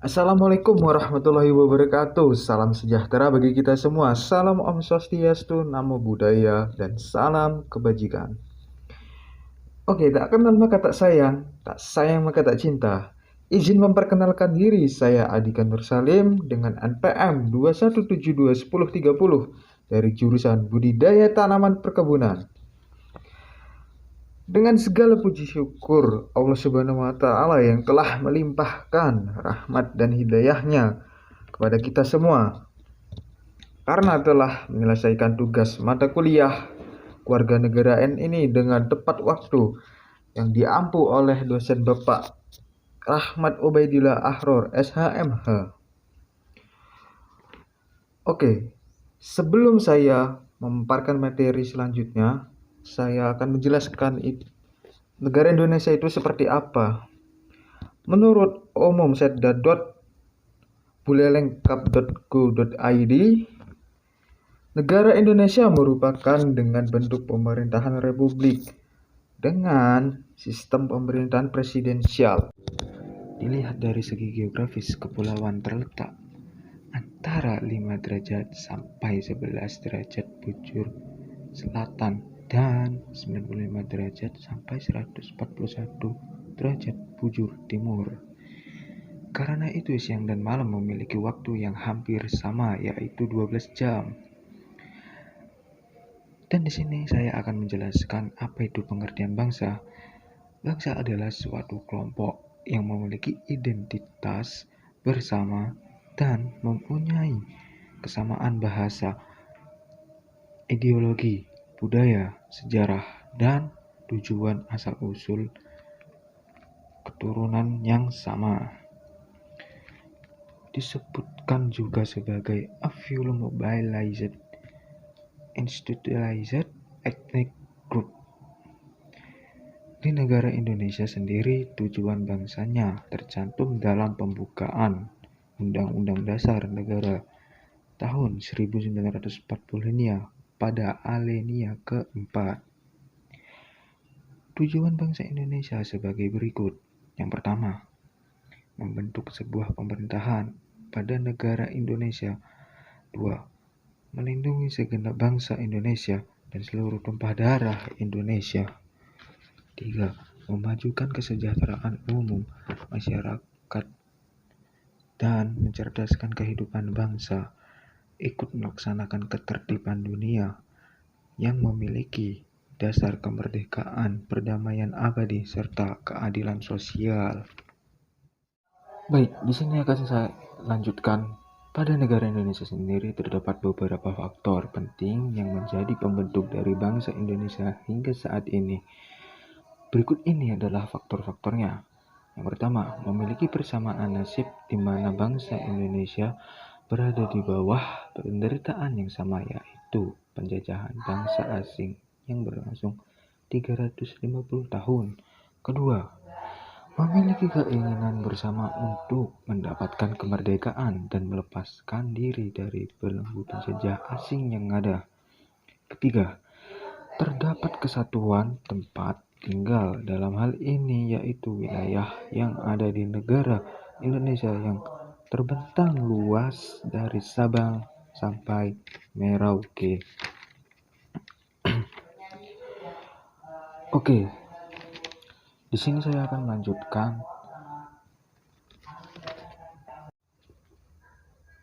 Assalamualaikum warahmatullahi wabarakatuh. Salam sejahtera bagi kita semua. Salam Om Swastiastu, Namo Buddhaya, dan salam kebajikan. Oke, tak kenal maka tak sayang maka tak cinta. Izin memperkenalkan diri, saya Adika Nur Salim dengan NPM 217210310 dari jurusan Budidaya Tanaman Perkebunan. Dengan segala puji syukur Allah Subhanahu wa taala yang telah melimpahkan rahmat dan hidayahnya kepada kita semua karena telah menyelesaikan tugas mata kuliah Kewarganegaraan ini dengan tepat waktu yang diampu oleh dosen Bapak Rahmat Ubaidillah Ahror SHMH. Oke, sebelum saya memaparkan materi selanjutnya, saya akan menjelaskan negara Indonesia itu seperti apa. Menurut umum setda.bulelengkap.go.id, negara Indonesia merupakan dengan bentuk pemerintahan republik dengan sistem pemerintahan presidensial. Dilihat dari segi geografis, kepulauan terletak antara 5 derajat sampai 11 derajat bujur selatan dan 95 derajat sampai 141 derajat bujur timur. Karena itu siang dan malam memiliki waktu yang hampir sama, yaitu 12 jam. Dan di sini saya akan menjelaskan apa itu pengertian bangsa. Bangsa adalah suatu kelompok yang memiliki identitas bersama dan mempunyai kesamaan bahasa, ideologi, budaya, sejarah, dan tujuan asal-usul keturunan yang sama. Disebutkan juga sebagai a few mobilized institutionalized ethnic group. Di negara Indonesia sendiri, tujuan bangsanya tercantum dalam pembukaan Undang-Undang Dasar Negara tahun 1945 pada alinea keempat. Tujuan bangsa Indonesia sebagai berikut. Yang pertama, membentuk sebuah pemerintahan pada negara Indonesia. 2. Melindungi segenap bangsa Indonesia dan seluruh tumpah darah Indonesia. 3. Memajukan kesejahteraan umum masyarakat dan mencerdaskan kehidupan bangsa, ikut melaksanakan ketertiban dunia yang memiliki dasar kemerdekaan, perdamaian abadi, serta keadilan sosial. Baik, di sini akan saya lanjutkan. Pada negara Indonesia sendiri terdapat beberapa faktor penting yang menjadi pembentuk dari bangsa Indonesia hingga saat ini. Berikut ini adalah faktor-faktornya. Yang pertama, memiliki persamaan nasib di mana bangsa Indonesia berada di bawah penderitaan yang sama, yaitu penjajahan bangsa asing yang berlangsung 350 tahun. Kedua, memiliki keinginan bersama untuk mendapatkan kemerdekaan dan melepaskan diri dari belenggu penjajah asing yang ada. Ketiga, terdapat kesatuan tempat tinggal, dalam hal ini yaitu wilayah yang ada di negara Indonesia yang terbentang luas dari Sabang sampai Merauke. Oke, di sini saya akan melanjutkan.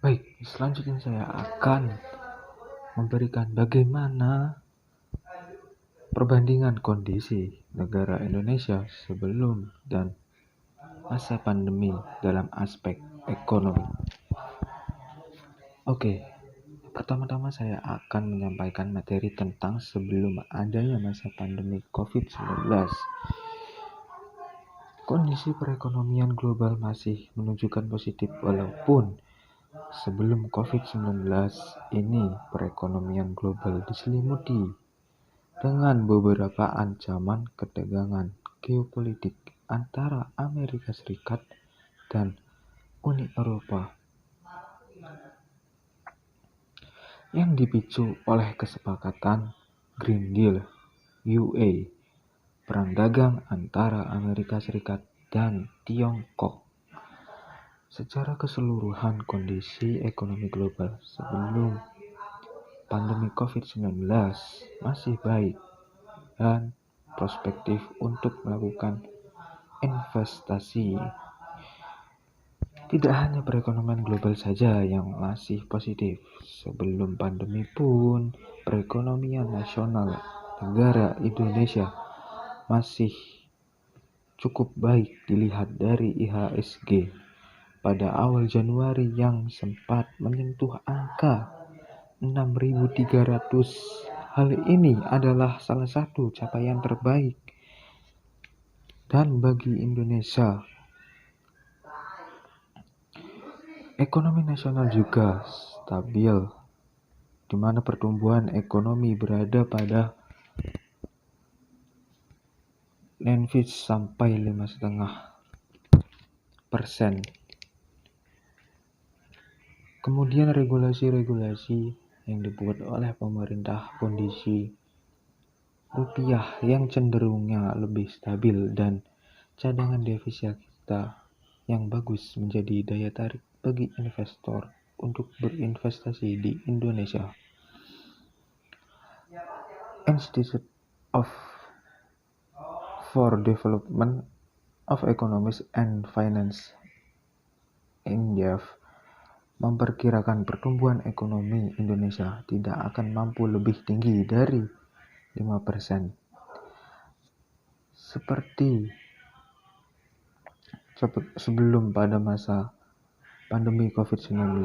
Baik, selanjutnya saya akan memberikan bagaimana perbandingan kondisi negara Indonesia sebelum dan masa pandemi dalam aspek ekonomi. Oke, pertama-tama saya akan menyampaikan materi tentang sebelum adanya masa pandemi COVID-19. Kondisi perekonomian global masih menunjukkan positif walaupun sebelum COVID-19 ini perekonomian global diselimuti dengan beberapa ancaman ketegangan geopolitik antara Amerika Serikat dan Uni Eropa yang dipicu oleh kesepakatan Green Deal UA, perang dagang antara Amerika Serikat dan Tiongkok. Secara keseluruhan, kondisi ekonomi global sebelum pandemi COVID-19 masih baik dan prospektif untuk melakukan investasi. Tidak hanya perekonomian global saja yang masih positif. Sebelum pandemi pun, perekonomian nasional negara Indonesia masih cukup baik dilihat dari IHSG pada awal Januari yang sempat menyentuh angka 6.300. Hal ini adalah salah satu capaian terbaik dan bagi Indonesia. Ekonomi nasional juga stabil, di mana pertumbuhan ekonomi berada pada Nenfits sampai 5,5%. Kemudian regulasi-regulasi yang dibuat oleh pemerintah, kondisi rupiah yang cenderungnya lebih stabil, dan cadangan devisa kita yang bagus menjadi daya tarik bagi investor untuk berinvestasi di Indonesia. Institute for Development of Economics and Finance (INDEF) memperkirakan pertumbuhan ekonomi Indonesia tidak akan mampu lebih tinggi dari 5% seperti sebelum pada masa pandemi COVID-19.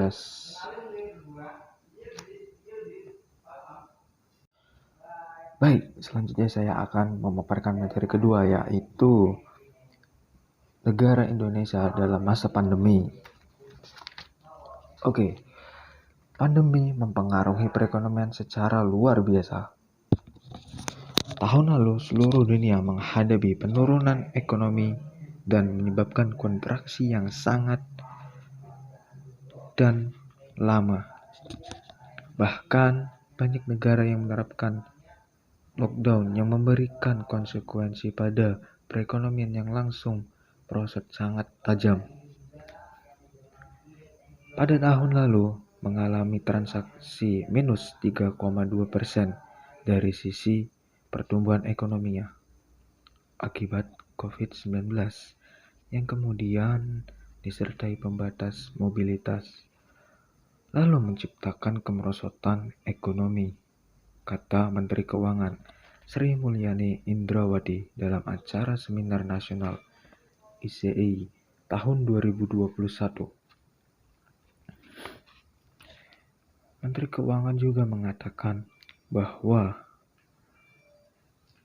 Baik, selanjutnya saya akan memaparkan materi kedua, yaitu negara Indonesia dalam masa pandemi. Oke, pandemi mempengaruhi perekonomian secara luar biasa. Tahun lalu, seluruh dunia menghadapi penurunan ekonomi dan menyebabkan kontraksi yang sangat dan lama. Bahkan, banyak negara yang menerapkan lockdown yang memberikan konsekuensi pada perekonomian yang langsung merosot sangat tajam. Pada tahun lalu, mengalami transaksi minus 3,2% dari sisi pertumbuhan ekonominya akibat COVID-19 yang kemudian disertai pembatas mobilitas, lalu menciptakan kemerosotan ekonomi, kata Menteri Keuangan Sri Mulyani Indrawati dalam acara Seminar Nasional ICI tahun 2021. Menteri Keuangan juga mengatakan bahwa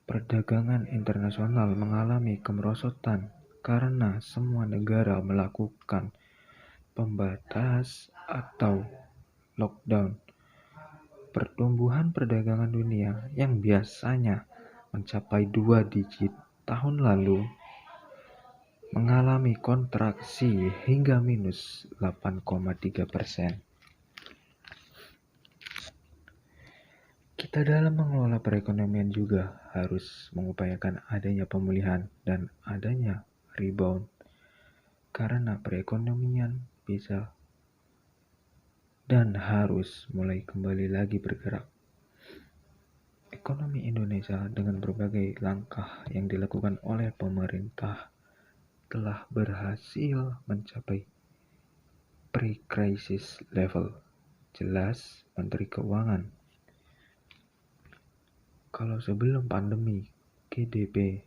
perdagangan internasional mengalami kemerosotan karena semua negara melakukan pembatas atau lockdown. Pertumbuhan perdagangan dunia yang biasanya mencapai 2 digit tahun lalu mengalami kontraksi hingga minus 8,3%. Kita dalam mengelola perekonomian juga harus mengupayakan adanya pemulihan dan adanya rebound, karena perekonomian bisa dan harus mulai kembali lagi bergerak. Ekonomi Indonesia dengan berbagai langkah yang dilakukan oleh pemerintah telah berhasil mencapai pre-crisis level, jelas Menteri Keuangan. Kalau sebelum pandemi, GDP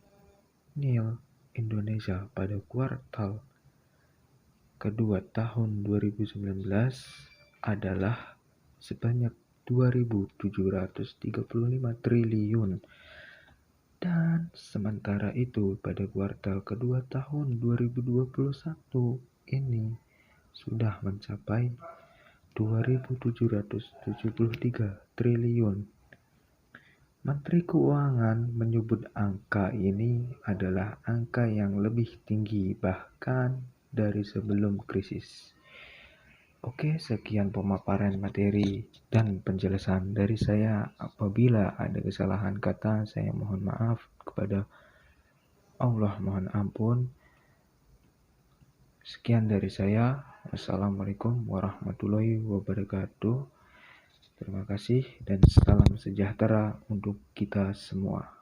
nil Indonesia pada kuartal kedua tahun 2019 adalah sebanyak 2.735 triliun, dan sementara itu pada kuartal kedua tahun 2021 ini sudah mencapai 2.773 triliun. Menteri Keuangan menyebut angka ini adalah angka yang lebih tinggi bahkan dari sebelum krisis. Oke, sekian pemaparan materi dan penjelasan dari saya. Apabila ada kesalahan kata, saya mohon maaf kepada Allah, mohon ampun. Sekian dari saya. Wassalamualaikum warahmatullahi wabarakatuh. Terima kasih dan salam sejahtera untuk kita semua.